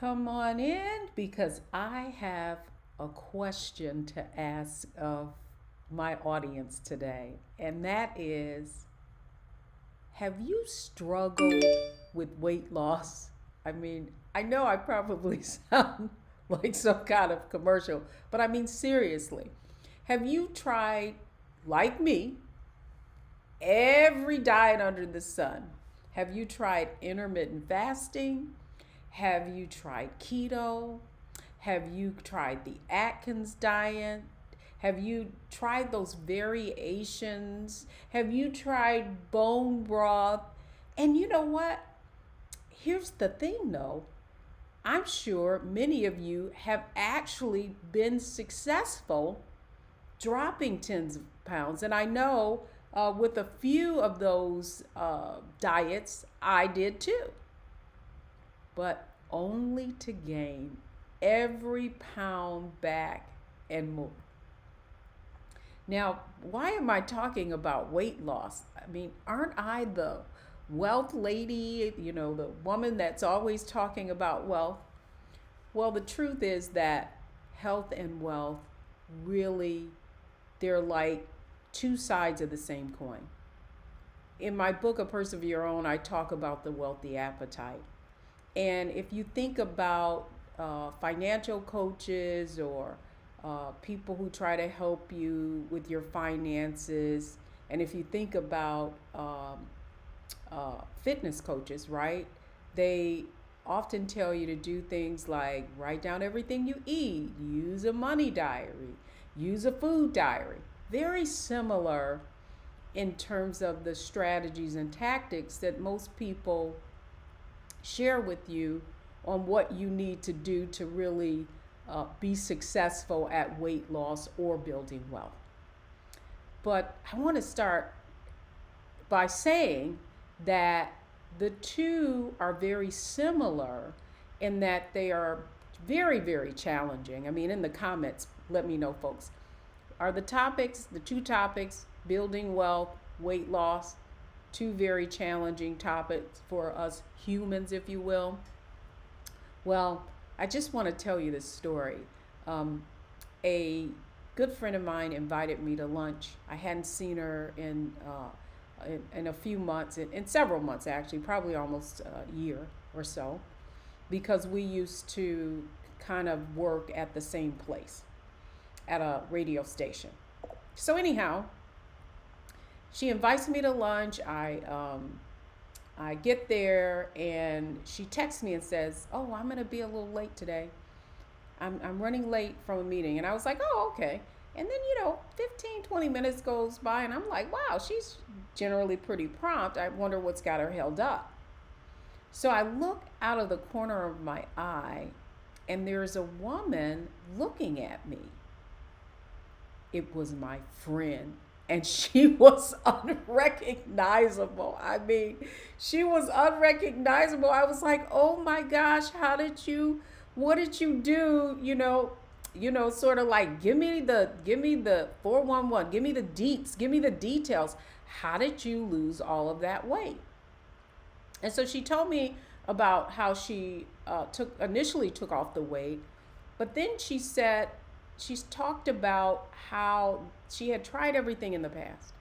Come on in because I have a question to ask of my audience today. And that is, have you struggled with weight loss? I mean, I know I probably sound like some kind of commercial, but I mean, seriously, have you tried, like me, every diet under the sun? Have you tried intermittent fasting? Have you tried keto? Have you tried the Atkins diet? Have you tried those variations? Have you tried bone broth? And you know what? Here's the thing though. I'm sure many of you have actually been successful dropping tens of pounds. And I know with a few of those diets, I did too. But only to gain every pound back and more. Now, why am I talking about weight loss? I mean, aren't I the wealth lady, the woman that's always talking about wealth? Well, the truth is that health and wealth really, they're like two sides of the same coin. In my book, A Purse of Your Own, I talk about the wealthy appetite. And if you think about financial coaches or people who try to help you with your finances, and if you think about fitness coaches, right? They often tell you to do things like write down everything you eat, use a money diary, use a food diary. Very similar in terms of the strategies and tactics that most people share with you on what you need to do to really be successful at weight loss or building wealth. But I want to start by saying that the two are very similar in that they are very, very challenging. I mean, in the comments, let me know, folks. Are the two topics, building wealth, weight loss, two very challenging topics for us humans, if you will? Well, I just want to tell you this story. A good friend of mine invited me to lunch. I hadn't seen her in a few months, in several months actually, probably almost a year or so, because we used to kind of work at the same place at a radio station. So anyhow, she invites me to lunch. I get there and she texts me and says, "Oh, I'm gonna be a little late today. I'm running late from a meeting." And I was like, "Oh, okay." And then 15, 20 minutes goes by and I'm like, wow, she's generally pretty prompt. I wonder what's got her held up. So I look out of the corner of my eye and there's a woman looking at me. It was my friend. And she was unrecognizable. I mean, she was unrecognizable. I was like, oh my gosh, what did you do? Sort of like, give me the 411, give me the deets, give me the details. How did you lose all of that weight? And so she told me about how she initially took off the weight, but then she's talked about how she had tried everything in the past.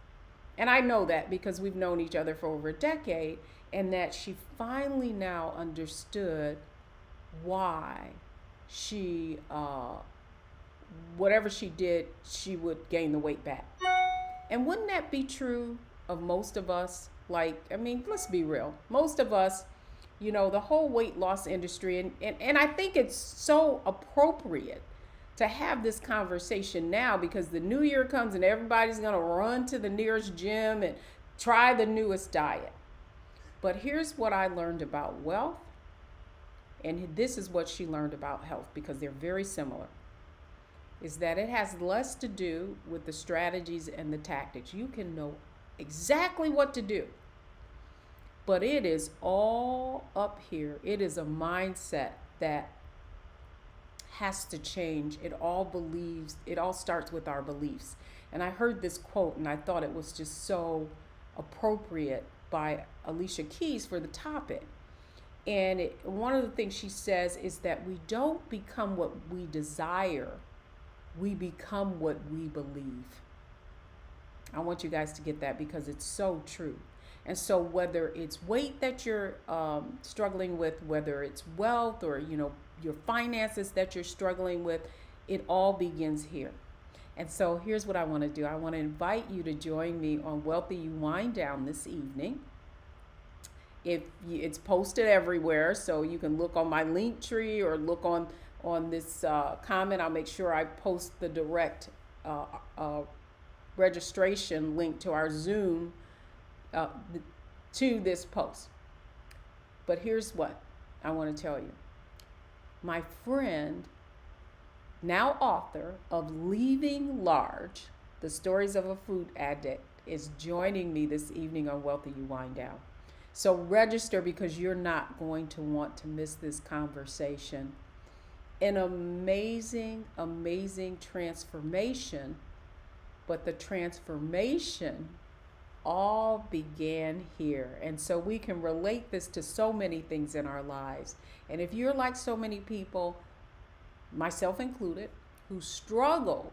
And I know that because we've known each other for over a decade, and that she finally now understood why she, whatever she did, she would gain the weight back. And wouldn't that be true of most of us? Let's be real. Most of us, the whole weight loss industry, and I think it's so appropriate to have this conversation now because the new year comes and everybody's going to run to the nearest gym and try the newest diet. But here's what I learned about wealth, and this is what she learned about health, because they're very similar, is that it has less to do with the strategies and the tactics. You can know exactly what to do, but it is all up here. It is a mindset that has to change. It all starts with our beliefs. And I heard this quote and I thought it was just so appropriate by Alicia Keys for the topic. And one of the things she says is that we don't become what we desire, we become what we believe. I want you guys to get that because it's so true. And so whether it's weight that you're struggling with, whether it's wealth or your finances that you're struggling with, it all begins here. And so here's what I want to do. I want to invite you to join me on WealthyU Wind Down this evening. It's posted everywhere, so you can look on my link tree or look on this comment. I'll make sure I post the direct registration link to our Zoom to this post. But here's what I want to tell you. My friend, now author of Leaving Large, The Stories of a Food Addict, is joining me this evening on WealthyU Wind Down. So register because you're not going to want to miss this conversation. An amazing, amazing transformation, but the transformation all began here. And so we can relate this to so many things in our lives. And if you're like so many people, myself included, who struggled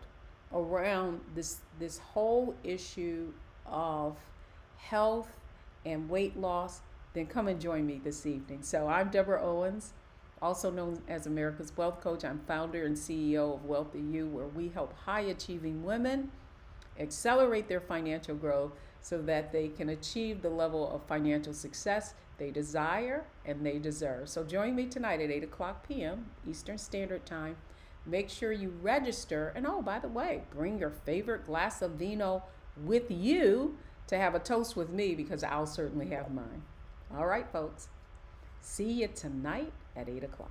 around this whole issue of health and weight loss, then come and join me this evening. So I'm Deborah Owens, also known as America's Wealth Coach. I'm founder and CEO of WealthyU, where we help high achieving women accelerate their financial growth so that they can achieve the level of financial success they desire and they deserve. So join me tonight at 8:00 p.m. Eastern Standard Time. Make sure you register. And oh, by the way, bring your favorite glass of vino with you to have a toast with me, because I'll certainly have mine. All right, folks. See you tonight at 8:00.